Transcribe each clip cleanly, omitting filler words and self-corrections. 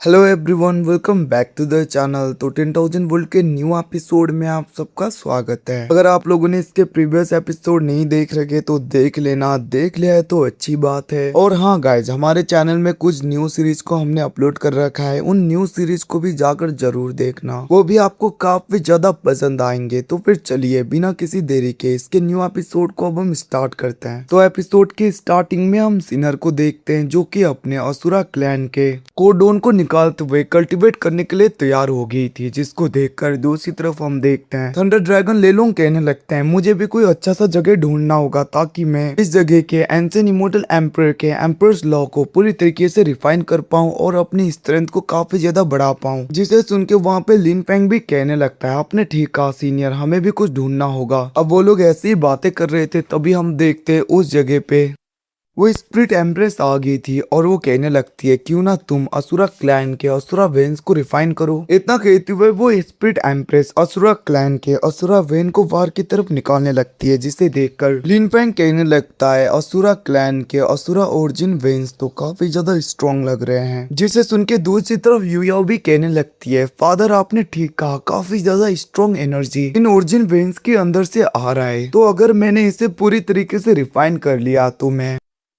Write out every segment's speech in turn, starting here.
Hello everyone, welcome back to the channel. तो 10,000 volt के new episode में आप सबका स्वागत है। अगर आप लोगों ने इसके प्रीवियस एपिसोड नहीं देख रखे तो देख लेना, देख लिया है तो अच्छी बात है। और हाँ गाइज, हमारे चैनल में कुछ न्यू सीरीज को हमने अपलोड कर रखा है, उन न्यू सीरीज को भी जाकर जरूर देखना, वो भी आपको काफी ज्यादा पसंद आएंगे। तो फिर चलिए बिना किसी देरी के इसके न्यू एपिसोड को अब हम स्टार्ट करते हैं। तो एपिसोड के स्टार्टिंग में हम सिनर को देखते हैं जो कि अपने असुरा क्लैन के कोडोन को निकालते हुए कल्टीवेट करने के लिए तैयार हो गई थी, जिसको देखकर दूसरी तरफ हम देखते हैं थंडर ड्रैगन लेलोंग कहने लगते हैं, मुझे भी कोई अच्छा सा जगह ढूंढना होगा ताकि मैं इस जगह के एंशिएंट इमॉर्टल एम्पर के एम्परर्स लॉ को पूरी तरीके से रिफाइन कर पाऊं और अपनी स्ट्रेंथ को काफी ज्यादा बढ़ा पाऊं। जिसे सुन के वहाँ पे लिन फेंग भी कहने लगता है, आपने ठीक कहा सीनियर, हमें भी कुछ ढूंढना होगा। अब वो लोग ऐसी ही बातें कर रहे थे, तभी हम देखते हैं उस जगह पे वो स्प्रिट एम्प्रेस आ गई थी और वो कहने लगती है, क्यों ना तुम असुरा क्लैन के असुरा वेन्स को रिफाइन करो। इतना कहते हुए वो स्प्रिट एम्प्रेस असुरा क्लैन के असुरा वेन को बाहर की तरफ निकालने लगती है, जिसे देखकर लिन फेंग कहने लगता है, असुरा क्लैन के असुरा ओरिजिन वेन्स तो काफी ज्यादा स्ट्रॉन्ग लग रहे हैं। जिसे सुन के दूसरी तरफ यूयाओ भी कहने लगती है, फादर आपने ठीक कहा, काफी ज्यादा strong energy in origin veins के अंदर से आ रहा है। तो अगर मैंने इसे पूरी तरीके से रिफाइन कर लिया तो मैं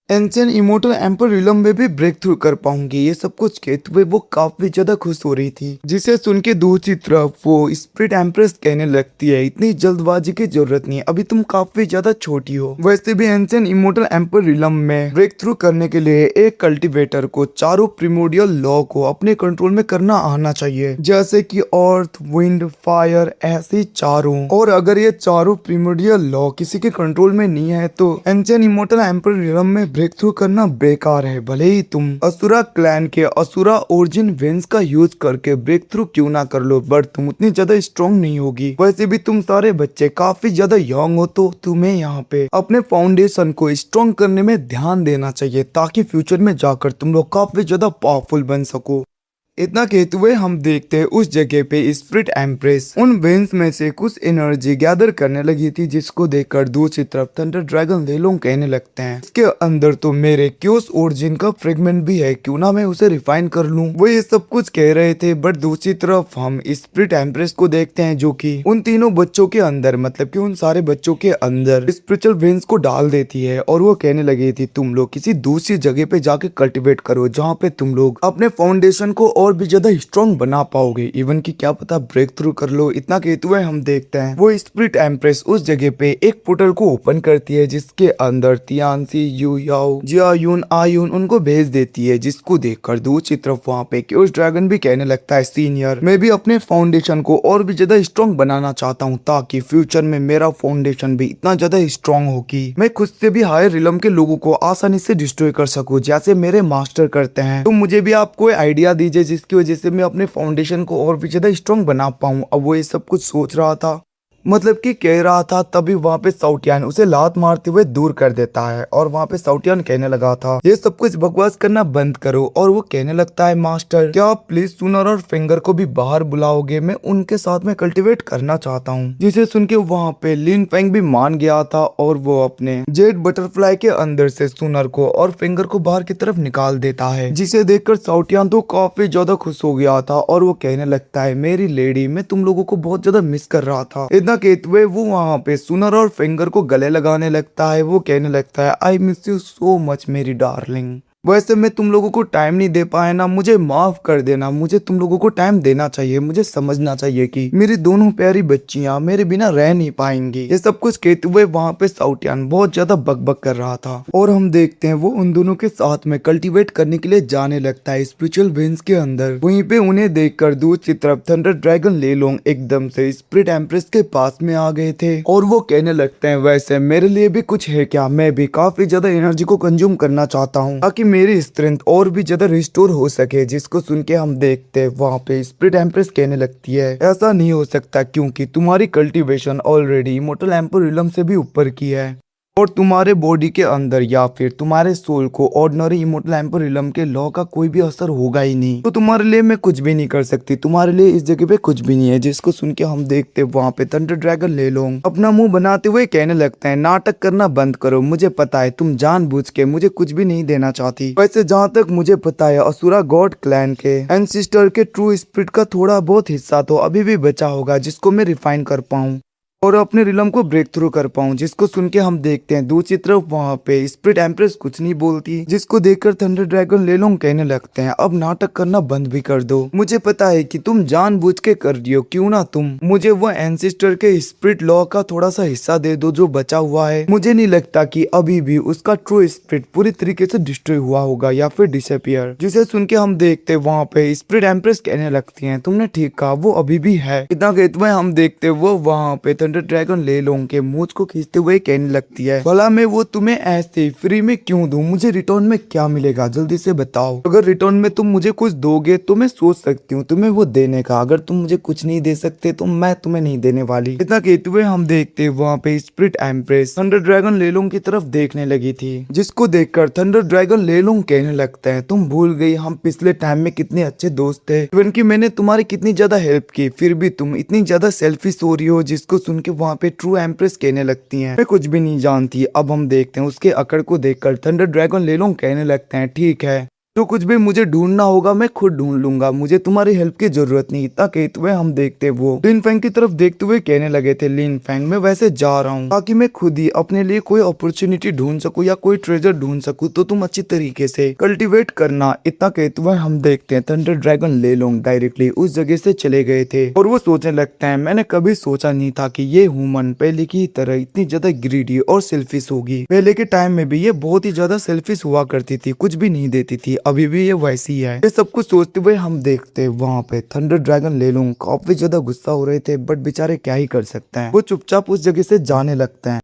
एंशिएंट इमॉर्टल एम्पर रिलम में भी ब्रेक थ्रू कर पाऊंगी। ये सब कुछ कहते हुए वो काफी ज्यादा खुश हो रही थी, जिसे सुन के दूसरी तरफ वो स्प्रिट एम्प्रेस कहने लगती है, इतनी जल्दबाजी की जरूरत नहीं है, अभी तुम काफी ज्यादा छोटी हो। वैसे भी एंशिएंट इमॉर्टल एम्पर रिलम में ब्रेक थ्रू करने के लिए एक कल्टिवेटर को चारों प्रिमोडियल लॉ को अपने कंट्रोल में करना आना चाहिए, जैसे कि अर्थ, विंड, फायर, ऐसे चारों। और अगर ये चारों प्रिमोडियल लॉ किसी के कंट्रोल में नहीं है तो एंशिएंट इमॉर्टल एम्पर रिलम में ब्रेक थ्रू करना बेकार है। भले ही तुम असुरा क्लैन के असुरा ओरिजिन वेन्स का यूज करके ब्रेक थ्रू क्यों ना कर लो, बट तुम उतनी ज्यादा स्ट्रॉन्ग नहीं होगी। वैसे भी तुम सारे बच्चे काफी ज्यादा यंग हो, तो तुम्हें यहाँ पे अपने फाउंडेशन को स्ट्रॉन्ग करने में ध्यान देना चाहिए, ताकि फ्यूचर में जाकर तुम लोग काफी ज्यादा पावरफुल बन सको। इतना कहते हुए हम देखते हैं उस जगह पे स्प्रिट एम्प्रेस उन वेन्स में से कुछ एनर्जी गैदर करने लगी थी, जिसको देखकर दूसरी तरफ थंडर ड्रैगन लेलोंग कहने लगते हैं, इसके अंदर तो मेरे क्योस ओरिजिन का फ्रेगमेंट भी है, क्यों ना मैं उसे रिफाइन कर लूं। वो ये सब कुछ कह रहे थे, बट दूसरी तरफ हम स्प्रिट एम्प्रेस को देखते हैं जो कि उन तीनों बच्चों के अंदर, मतलब कि उन सारे बच्चों के अंदर स्पिरिचुअल वेन्स को डाल देती है और वो कहने लगी थी, तुम लोग किसी दूसरी जगह पे जाके कल्टिवेट करो, जहाँ पे तुम लोग अपने फाउंडेशन को और भी ज्यादा स्ट्रॉन्ग बना पाओगे, इवन कि क्या पता ब्रेक थ्रू कर लो। इतना कहते हुए हम देखते हैं वो स्प्रिट एम्प्रेस उस जगह पे एक पोर्टल को ओपन करती है, जिसके अंदर तियानसी, यूयाओ, जियायुन, आयुन उनको भेज देती है, जिसको देखकर दूसरी तरफ वहाँ पे क्योस ड्रैगन भी कहने लगता है, सीनियर मैं भी अपने फाउंडेशन को और भी ज्यादा स्ट्रॉन्ग बनाना चाहता हूँ, ताकि फ्यूचर में मेरा फाउंडेशन भी इतना ज्यादा स्ट्रॉन्ग हो कि मैं खुद से भी हायर रिलम के लोगों को आसानी से डिस्ट्रॉय कर सकूं, जैसे मेरे मास्टर करते हैं। तो मुझे भी आप कोई आइडिया दीजिए जिसकी वजह से मैं अपने फाउंडेशन को और भी ज्यादा स्ट्रॉन्ग बना पाऊं। अब वो ये सब कुछ सोच रहा था, मतलब कि कह रहा था, तभी वहाँ पे साउटियान उसे लात मारते हुए दूर कर देता है और वहाँ पे साउटियान कहने लगा था, ये सब कुछ बकवास करना बंद करो। और वो कहने लगता है, मास्टर क्या आप प्लीज सुनर और फिंगर को भी बाहर बुलाओगे, मैं उनके साथ में कल्टिवेट करना चाहता हूँ। जिसे सुन के वहाँ पे लिन फेंग भी मान गया था और वो अपने जेड बटरफ्लाई के अंदर से सुनर को और फिंगर को बाहर की तरफ निकाल देता है, जिसे देखकर साउटियान तो काफी ज्यादा खुश हो गया था और वो कहने लगता है, मेरी लेडी मैं तुम लोगों को बहुत ज्यादा मिस कर रहा था। कहते हुए वो वहाँ पे सुनर और फिंगर को गले लगाने लगता है। वो कहने लगता है, I miss you so much मेरी डार्लिंग, वैसे मैं तुम लोगों को टाइम नहीं दे पाया ना, मुझे माफ कर देना, मुझे तुम लोगों को टाइम देना चाहिए, मुझे समझना चाहिए कि मेरी दोनों प्यारी बच्चियां मेरे बिना रह नहीं पाएंगी। ये सब कुछ कहते हुए वहाँ पे साउटियान बहुत ज्यादा बकबक कर रहा था और हम देखते हैं वो उन दोनों के साथ में कल्टीवेट करने के लिए जाने लगता है स्पिरिचुअल वेन्स के अंदर। वहीं पे उन्हें देखकर दूसरी तरफ थंडर ड्रैगन लेलोंग एकदम से स्पिरिट एम्प्रेस के पास में आ गए थे और वो कहने लगते हैं, वैसे मेरे लिए भी कुछ है क्या, मैं भी काफी ज्यादा एनर्जी को कंज्यूम करना चाहता हूँ ताकि मेरी स्ट्रेंथ और भी ज्यादा रिस्टोर हो सके। जिसको सुन के हम देखते हैं वहाँ पे स्पिरिट एम्प्रेस कहने लगती है, ऐसा नहीं हो सकता क्योंकि तुम्हारी cultivation already immortal emperor realm से भी ऊपर की है। और तुम्हारे बॉडी के अंदर या फिर तुम्हारे सोल को ऑर्डिनरी इमोर्टल एम्पर रिलम के लॉ का कोई भी असर होगा ही नहीं, तो तुम्हारे लिए मैं कुछ भी नहीं कर सकती, तुम्हारे लिए इस जगह पे कुछ भी नहीं है। जिसको सुन के हम देखते वहां पे थंडर ड्रैगन ले लो अपना मुंह बनाते हुए कहने लगते हैं, नाटक करना बंद करो, मुझे पता है तुम जानबूझ के मुझे कुछ भी नहीं देना चाहती। वैसे जहाँ तक मुझे पता है असुरा गॉड क्लैन के एंसिस्टर के ट्रू स्पिरिट का थोड़ा बहुत हिस्सा तो अभी भी बचा होगा, जिसको मैं रिफाइन कर पाऊँ और अपने रिलम को ब्रेक थ्रू कर पाऊं। जिसको सुन के हम देखते हैं दूसरी तरफ वहां पे स्पिरिट एम्प्रेस कुछ नहीं बोलती, जिसको देखकर थंडर ड्रैगन ले लोंग कहने लगते हैं, अब नाटक करना बंद भी कर दो, मुझे पता है कि तुम जानबूझ के कर रही हो, क्यों ना तुम मुझे वो एंसिस्टर के स्पिरिट लॉ का थोड़ा सा हिस्सा दे दो जो बचा हुआ है। मुझे नहीं लगता कि अभी भी उसका ट्रू स्पिरिट पूरी तरीके से डिस्ट्रॉय हुआ होगा या फिर डिसअपियर। जिसे सुन के हम देखते वहां पे स्पिरिट एम्प्रेस कहने लगती है, तुमने ठीक कहा, वो अभी भी है। इतना कहते हुए हम देखते वो वहां पे थंडर ड्रैगन ले लोंग के मूंछ को खींचते हुए कहने लगती है, भला मैं वो तुम्हें ऐसे फ्री में क्यों दूं, मुझे रिटर्न में क्या मिलेगा, जल्दी से बताओ। अगर रिटर्न में तुम मुझे कुछ दोगे तो मैं सोच सकती हूँ तुम्हें वो देने का, अगर तुम मुझे कुछ नहीं दे सकते तो मैं तुम्हें नहीं देने वाली। इतना कहते हुए हम देखते वहाँ पे स्पिरिट एम्प्रेस थंडर ड्रैगन ले लोंग की तरफ देखने लगी थी, जिसको देखकर थंडर ड्रैगन ले लोंग कहने लगता है, तुम भूल गई हम पिछले टाइम में कितने अच्छे दोस्त थे, इवन की मैंने तुम्हारी कितनी ज्यादा हेल्प की, फिर भी तुम इतनी ज्यादा सेल्फिश हो रही हो। जिसको सुन के वहाँ पे ट्रू एम्प्रेस कहने लगती हैं, मैं कुछ भी नहीं जानती। अब हम देखते हैं उसके अकड़ को देखकर थंडर ड्रैगन ले लोंग कहने लगते हैं, ठीक है, जो कुछ भी मुझे ढूंढना होगा मैं खुद ढूंढ लूंगा, मुझे तुम्हारी हेल्प की जरूरत नहीं। इतना कहते हुए हम देखते वो लिन फैंग की तरफ देखते हुए कहने लगे थे, लिन फैंग मैं वैसे जा रहा हूँ ताकि मैं खुद ही अपने लिए कोई अपॉर्चुनिटी ढूंढ सकूं या कोई ट्रेजर ढूंढ सकूं, तो तुम अच्छी तरीके से कल्टीवेट करना। इतना कहते हुए हम देखते हैं थंडर ड्रैगन ले लोंग डायरेक्टली उस जगह से चले गए थे और वो सोचने लगता है, मैंने कभी सोचा नहीं था कि ये ह्यूमन पहले की तरह इतनी ज्यादा ग्रीडी और सेल्फिश होगी। पहले के टाइम में भी ये बहुत ही ज्यादा सेल्फिश हुआ करती थी, कुछ भी नहीं देती थी, अभी भी ये वैसी है। ये सब कुछ सोचते हुए हम देखते वहाँ पे थंडर ड्रैगन ले लोंग काफी ज्यादा गुस्सा हो रहे थे, बट बेचारे क्या ही कर सकते हैं, वो चुपचाप उस जगह से जाने लगते हैं।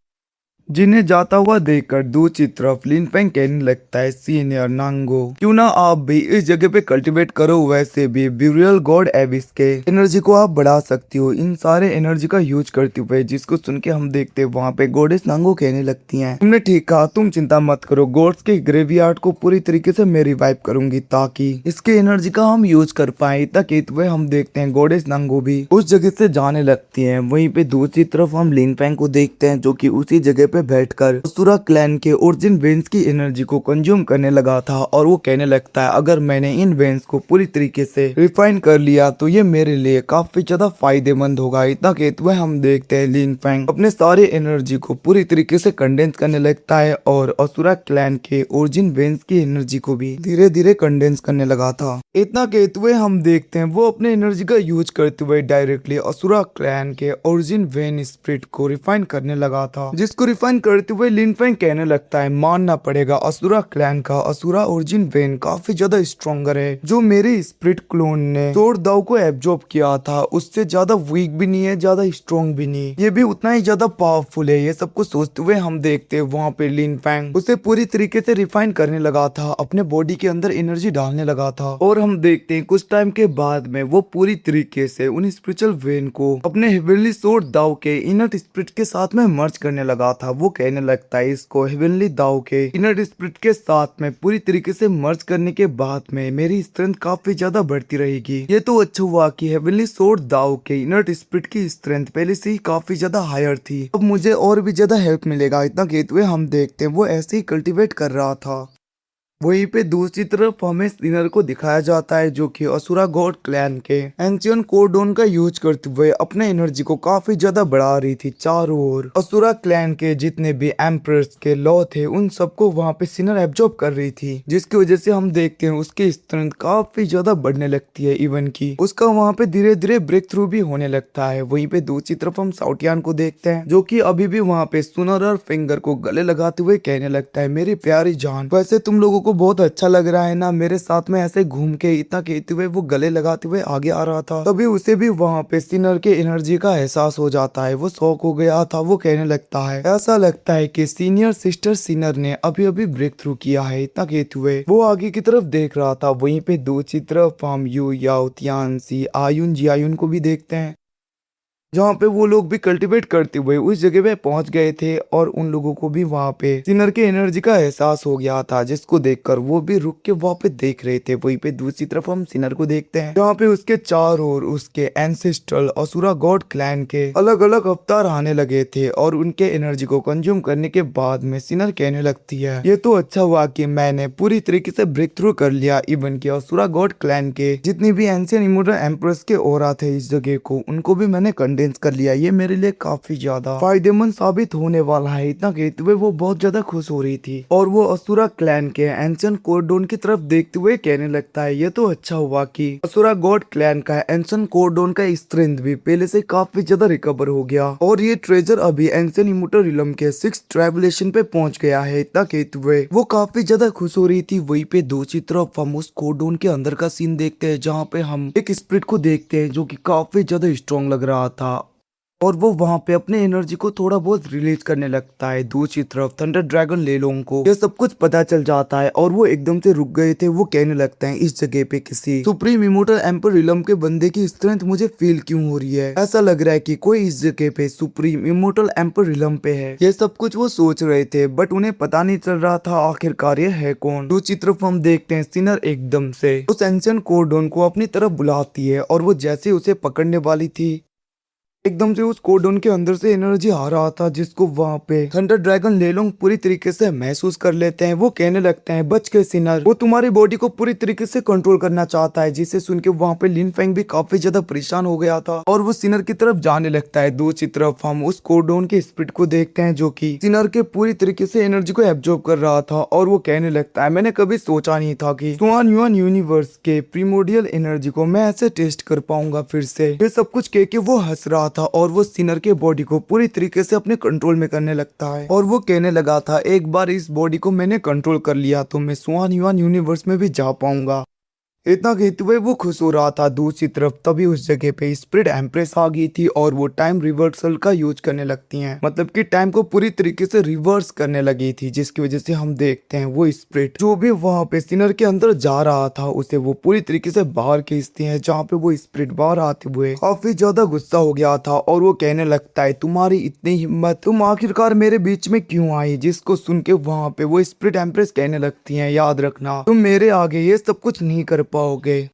जिन्हें जाता हुआ देखकर दूसरी तरफ लिन फैंग कहने लगता है, सीनियर नांगो क्यों ना आप भी इस जगह पे कल्टीवेट करो, वैसे भी ब्यूरियल गॉड एबिस के एनर्जी को आप बढ़ा सकती हो इन सारे एनर्जी का यूज करते हुए। जिसको सुन के हम देखते वहाँ पे गॉडेस नांगो कहने लगती हैं, तुमने ठीक कहा, तुम चिंता मत करो, गॉड्स के ग्रेवयार्ड को पूरी तरीके से मैं रिवाइव करूंगी ताकि इसके एनर्जी का हम यूज कर पाए। इतना कहते हुए हम देखते हैं गॉडेस नांगो भी उस जगह से जाने लगती है। वहीं पे दूसरी तरफ हम लिन फैंग को देखते हैं जो की उसी जगह पे बैठकर असुरा क्लैन के ओरिजिन वेन्स की एनर्जी को कंज्यूम करने लगा था और वो कहने लगता है, अगर मैंने इन वेन्स को पूरी तरीके से रिफाइन कर लिया तो ये मेरे लिए काफी ज्यादा फायदेमंद होगा। इतना कहते हुए हम देखते हैं लिन फैंग अपने सारे एनर्जी को पूरी तरीके से कंडेंस करने लगता है और असुरा क्लैन के ओरिजिन वेन्स की एनर्जी को भी धीरे धीरे कंडेंस करने लगा था। इतना कहते हुए हम देखते हैं वो अपने एनर्जी का यूज करते हुए डायरेक्टली असुरा क्लैन के ओरिजिन वेन स्पिरिट को रिफाइन करने लगा था। जिसको रिफाइन करते हुए लिन फैंग कहने लगता है, मानना पड़ेगा असुरा क्लैन का असुरा ओरिजिन वेन काफी ज्यादा स्ट्रॉन्गर है, जो मेरे स्पिरिट क्लोन ने सोर्ड दाव को एब्जॉर्ब किया था उससे ज्यादा वीक भी नहीं है, ज्यादा स्ट्रॉन्ग भी नहीं, ये भी उतना ही ज्यादा पावरफुल है। ये सब कुछ सोचते हुए हम देखते हैं वहाँ पे लिन फैंग उसे पूरी तरीके से रिफाइन करने लगा था, अपने बॉडी के अंदर एनर्जी डालने लगा था और हम देखते हैं कुछ टाइम के बाद में वो पूरी तरीके से उन स्पिरिचुअल वेन को अपने हेवनली सोर्ड दाव के इनर स्पिरिट के साथ में मर्ज करने लगा था। वो कहने लगता है, इसको हेवनली दाव के इनर स्पिरिट के साथ में पूरी तरीके से मर्ज करने के बाद में मेरी स्ट्रेंथ काफी ज्यादा बढ़ती रहेगी। ये तो अच्छा हुआ कि हेवनली सोर्ड दाव के इनर स्पिरिट की स्ट्रेंथ पहले से ही काफी ज्यादा हायर थी, अब मुझे और भी ज्यादा हेल्प मिलेगा। इतना कहते हुए हम देखते हैं वो ऐसे ही कल्टीवेट कर रहा था। वहीं पे दूसरी तरफ हमें सिनर को दिखाया जाता है जो कि असुरा गॉड क्लैन के एंशियन कोडोन का यूज करते हुए अपने एनर्जी को काफी ज्यादा बढ़ा रही थी चारों ओर। असुरा क्लैन के जितने भी एम्परर्स के लॉ थे उन सबको वहां पे सिनर एब्जॉर्ब कर रही थी, जिसकी वजह से हम देखते हैं उसकी स्ट्रेंथ काफी ज्यादा बढ़ने लगती है, इवन की उसका वहां पे धीरे धीरे ब्रेक थ्रू भी होने लगता है। वहीं पे दूसरी तरफ हम साउटियान को देखते हैं जो कि अभी भी वहां पे सुनर और फिंगर को गले लगाते हुए कहने लगता है, मेरी प्यारी जान, वैसे तुम लोगों को बहुत अच्छा लग रहा है ना मेरे साथ में ऐसे घूम के। इतना कहते हुए वो गले लगाते हुए आगे आ रहा था, तभी उसे भी वहाँ पे सिनर के एनर्जी का एहसास हो जाता है। वो शॉक हो गया था, वो कहने लगता है, ऐसा लगता है कि सीनियर सिस्टर सिनर ने अभी अभी ब्रेक थ्रू किया है। इतना कहते हुए वो आगे की तरफ देख रहा था। वहीं पे दूसरी तरफ हम यू याओ तियान सी आयुन जियायुन को भी देखते हैं जहाँ पे वो लोग भी कल्टीवेट करते हुए उस जगह पे पहुंच गए थे और उन लोगों को भी वहां पे सिनर के एनर्जी का एहसास हो गया था, जिसको देखकर वो भी रुक के वहां पे देख रहे थे। वहीं पे दूसरी तरफ हम सिनर को देखते हैं, जहाँ पे उसके चारों ओर उसके एंसेस्ट्रल असुरा गॉड क्लैन के अलग अलग अवतार आने लगे थे और उनके एनर्जी को कंज्यूम करने के बाद में सिनर कहने लगती है, ये तो अच्छा हुआ कि मैंने पूरी तरीके से ब्रेक थ्रू कर लिया। इवन की असुरा गॉड क्लैन के जितनी भी एंशियंट इमोर्टल एम्प्रेस के ओरा थे इस जगह को, उनको भी मैंने कंडेंस कर लिया। ये मेरे लिए काफी ज्यादा फायदेमंद साबित होने वाला है। इतना कहते हुए वो बहुत ज्यादा खुश हो रही थी और वो असुरा क्लैन के एंशियंट कोरडोन की तरफ देखते हुए कहने लगता है, ये तो अच्छा हुआ कि असुरा गॉड क्लैन का एंशियंट कोरडोन का स्ट्रेंथ भी पहले से काफी ज्यादा रिकवर हो गया और ये ट्रेजर अभी एंशियंट इमोर्टल रिलम के 6th ट्राइबुलेशन पे पहुंच गया है। इतना कहते हुए वो काफी ज्यादा खुश हो रही थी। वहीं पे दूसरी तरफ हम उस कोरडोन के अंदर का सीन देखते हैं, जहाँ पे हम एक स्पिरिट को देखते हैं जो कि काफी ज्यादा स्ट्रॉन्ग लग रहा था और वो वहां पे अपने एनर्जी को थोड़ा बहुत रिलीज करने लगता है। दूसरी तरफ थंडर ड्रैगन लेलोंग को ये सब कुछ पता चल जाता है और वो एकदम से रुक गए थे। वो कहने लगते हैं, इस जगह पे किसी सुप्रीम इमोर्टल एम्पर रिलम के बंदे की स्ट्रेंथ मुझे फील क्यों हो रही है। ऐसा लग रहा है कि कोई इस जगह पे सुप्रीम इमोर्टल एम्पर रिलम पे है। ये सब कुछ वो सोच रहे थे बट उन्हें पता नहीं चल रहा था आखिरकार ये है कौन। दूसरी तरफ हम देखते हैं सिनर एकदम से उस एंशियंट कोरडोन को अपनी तरफ बुलाती है और वो जैसे उसे पकड़ने वाली थी, एकदम से उस कोरडोन के अंदर से एनर्जी आ रहा था, जिसको वहां पे थंडर ड्रैगन लेलोंग पूरी तरीके से महसूस कर लेते हैं। वो कहने लगते हैं, बच के सिनर, वो तुम्हारी बॉडी को पूरी तरीके से कंट्रोल करना चाहता है। जिसे सुन के वहां पे लिन फेंग भी काफी ज्यादा परेशान हो गया था और वो सिनर की तरफ जाने लगता है। दूसरी तरफ हम उस कोरडोन के स्पिरिट को देखते हैं जो कि सिनर के पूरी तरीके से एनर्जी को एब्जॉर्ब कर रहा था और वो कहने लगता है, मैंने कभी सोचा नहीं था कि स्वान युआन यूनिवर्स के प्रीमोडियल एनर्जी को मैं ऐसे टेस्ट कर पाऊंगा फिर से। ये सब कुछ कह के वो हंस रहा था और वो सिनर के बॉडी को पूरी तरीके से अपने कंट्रोल में करने लगता है और वो कहने लगा था, एक बार इस बॉडी को मैंने कंट्रोल कर लिया तो मैं स्वान युआन यूनिवर्स में भी जा पाऊंगा। इतना कहते हुए वो खुश हो रहा था। दूसरी तरफ तभी उस जगह पे स्पिरिट एम्प्रेस आ गई थी और वो टाइम रिवर्सल का यूज करने लगती हैं, मतलब कि टाइम को पूरी तरीके से रिवर्स करने लगी थी, जिसकी वजह से हम देखते हैं वो स्पिरिट जो भी वहां पे सिनर के अंदर जा रहा था उसे वो पूरी तरीके से बाहर खींचती है। जहाँ पे वो स्पिरिट बाहर आते हुए काफी ज्यादा गुस्सा हो गया था और वो कहने लगता है, तुम्हारी इतनी हिम्मत, तुम आखिरकार मेरे बीच में क्यों आई। जिसको सुन के वहां पे वो स्पिरिट एम्प्रेस कहने लगती है, याद रखना तुम मेरे आगे ये सब कुछ नहीं कर पाओगे।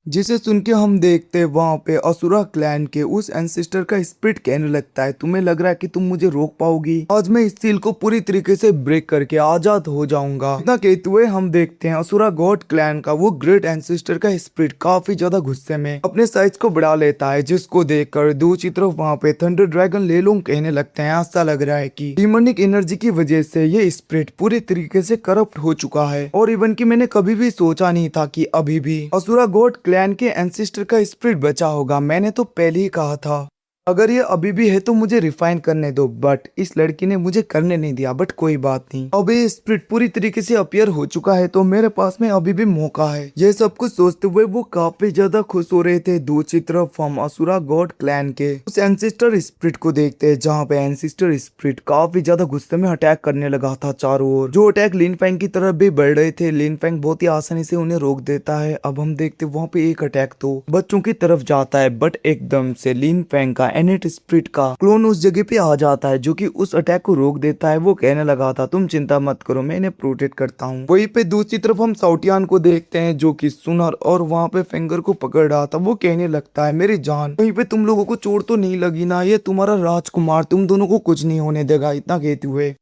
जिसे सुन के हम देखते हैं वहां पे असुरा क्लैन के उस एंसेस्टर का स्पिरिट कहने लगता है, तुम्हें लग रहा है कि तुम मुझे रोक पाओगी, आज मैं इस सील को पूरी तरीके से ब्रेक करके आजाद हो जाऊंगा। इतना कहते हुए हम देखते हैं असुरा गॉड क्लैन का वो ग्रेट एंसेस्टर का स्पिरिट काफी ज्यादा गुस्से में अपने साइज को बढ़ा लेता है, जिसको देखकर दूसरी तरफ वहां पे थंडर ड्रैगन लेलोंग कहने लगते हैं, ऐसा लग रहा है कि डिमोनिक एनर्जी की वजह से ये स्पिरिट पूरी तरीके से करप्ट हो चुका है और इवन की मैंने कभी भी सोचा नहीं था कि अभी भी असुरा गॉड क्लैन के एंसेस्टर का स्पिरिट बचा होगा। मैंने तो पहले ही कहा था अगर ये अभी भी है तो मुझे रिफाइन करने दो, बट इस लड़की ने मुझे करने नहीं दिया। बट कोई बात नहीं, अब ये स्पिरिट पूरी तरीके से अपीयर हो चुका है तो मेरे पास में अभी भी मौका है। ये सब कुछ सोचते हुए वो काफी ज्यादा खुश हो रहे थे। दूसरी तरफ हम असुरा गॉड क्लैन के उस एंसेस्टर स्पिरिट को देखते हैं, जहाँ पे एंसेस्टर स्पिरिट काफी ज्यादा गुस्से में अटैक करने लगा था चारों ओर। जो अटैक लिन फेंग की तरफ भी बढ़ रहे थे, लिन फेंग बहुत ही आसानी से उन्हें रोक देता है। अब हम देखते वहाँ पे एक अटैक तो बच्चों की तरफ जाता है, बट एकदम से लिन फेंग का एनेट स्पिरिट का क्लोन उस जगह पे आ जाता है जो कि उस अटैक को रोक देता है। वो कहने लगा था, तुम चिंता मत करो, मैं इन्हें प्रोटेक्ट करता हूँ। वहीं पे दूसरी तरफ हम साउटियान को देखते हैं जो कि सुनर और वहाँ पे फिंगर को पकड़ रहा था। वो कहने लगता है, मेरी जान, कहीं पे तुम लोगों को चोट तो नहीं लगी ना, ये तुम्हारा राजकुमार तुम दोनों को कुछ नहीं होने देगा। इतना कहते हुए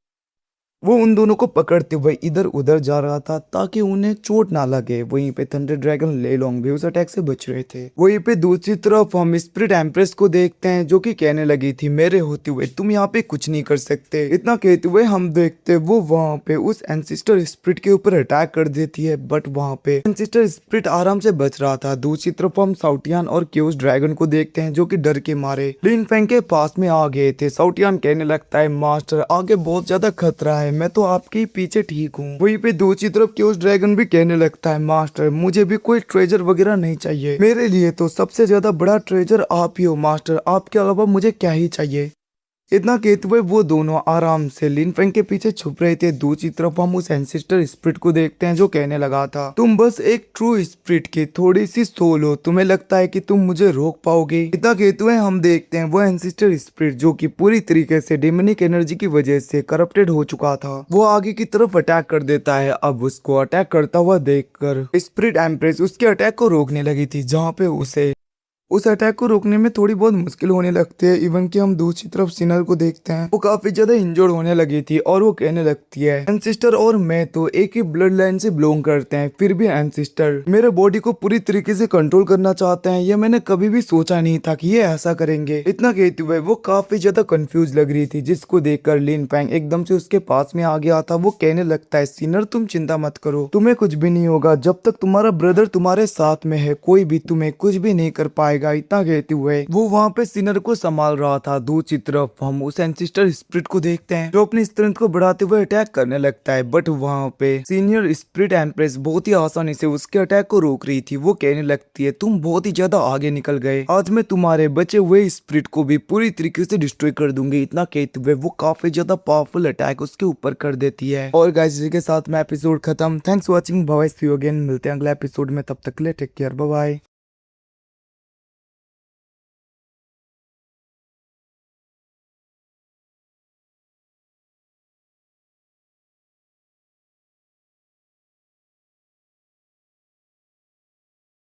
वो उन दोनों को पकड़ते हुए इधर उधर जा रहा था ताकि उन्हें चोट ना लगे। वहीं पे थंडर ड्रैगन लेलोंग भी उस अटैक से बच रहे थे। वहीं पे दूसरी तरफ हम स्पिरिट एम्प्रेस को देखते हैं जो कि कहने लगी थी, मेरे होते हुए तुम यहाँ पे कुछ नहीं कर सकते। इतना कहते हुए हम देखते वो वहाँ पे उस एंसेस्टर स्पिरिट के ऊपर अटैक कर देती है, बट वहाँ पे एंसेस्टर स्पिरिट आराम से बच रहा था। दूसरी तरफ हम साउटियान और क्यूस ड्रैगन को देखते हैं जो कि डर के मारे लिन फेंग के पास में आ गए थे। साउटियान कहने लगता है, मास्टर आगे बहुत ज्यादा खतरा है, मैं तो आपके पीछे ठीक हूँ। वहीं पे दूसरी तरफ क्यूस ड्रैगन भी कहने लगता है, मास्टर मुझे भी कोई ट्रेजर वगैरह नहीं चाहिए, मेरे लिए तो सबसे ज्यादा बड़ा ट्रेजर आप ही हो मास्टर, आपके अलावा मुझे क्या ही चाहिए। इतना कहते हुए वो दोनों आराम से लिन फेंग के पीछे छुप रहे थे। दूसरी तरफ हम उस एंसेस्टर स्पिरिट को देखते हैं जो कहने लगा था, तुम बस एक ट्रू स्पिरिट की थोड़ी सी सोल हो, तुम्हें लगता है कि तुम मुझे रोक पाओगे। इतना कहते हुए हम देखते हैं वो एंसेस्टर स्पिरिट जो कि पूरी तरीके से डेमोनिक एनर्जी की वजह से करप्टेड हो चुका था, वो आगे की तरफ अटैक कर देता है। अब उसको अटैक करता हुआ देखकर स्पिरिट एम्प्रेस उसके अटैक को रोकने लगी थी, जहाँ पे उसे उस अटैक को रोकने में थोड़ी बहुत मुश्किल होने लगती है। इवन कि हम दूसरी तरफ सिनर को देखते हैं, वो काफी ज्यादा इंजर्ड होने लगी थी और वो कहने लगती है, एंसेस्टर और मैं तो एक ही ब्लड लाइन से बिलोंग करते हैं, फिर भी एंसेस्टर मेरे बॉडी को पूरी तरीके से कंट्रोल करना चाहते हैं। ये मैंने कभी भी सोचा नहीं था कि ये ऐसा करेंगे। इतना कहते हुए वो काफी ज्यादा कंफ्यूज लग रही थी, जिसको देखकर लिन फेंग एकदम से उसके पास में आ गया था। वो कहने लगता है, सिनर तुम चिंता मत करो, तुम्हें कुछ भी नहीं होगा, जब तक तुम्हारा ब्रदर तुम्हारे साथ में है कोई भी तुम्हें कुछ भी नहीं कर पाएगा। इतना कहते हुए वो वहाँ पे सिनर को संभाल रहा था। दूसरी तरफ हम उस एंसेस्टर स्पिरिट को देखते हैं जो अपनी स्ट्रेंथ को बढ़ाते हुए अटैक करने लगता है, बट वहाँ पे सीनियर स्पिरिट एम्प्रेस बहुत ही आसानी से उसके अटैक को रोक रही थी। वो कहने लगती है, तुम बहुत ही ज्यादा आगे निकल गए, आज मैं तुम्हारे बचे हुए स्पिरिट को भी पूरी तरीके से डिस्ट्रॉय कर दूंगी। इतना कहते हुए वो काफी ज्यादा पावरफुल अटैक उसके ऊपर कर देती है। और गाइस इसी के साथ में एपिसोड खत्म। Thanks for watching, bye, see you again. मिलते हैं अगले एपिसोड में, तब तक के लिए टेक केयर, बाय बाय।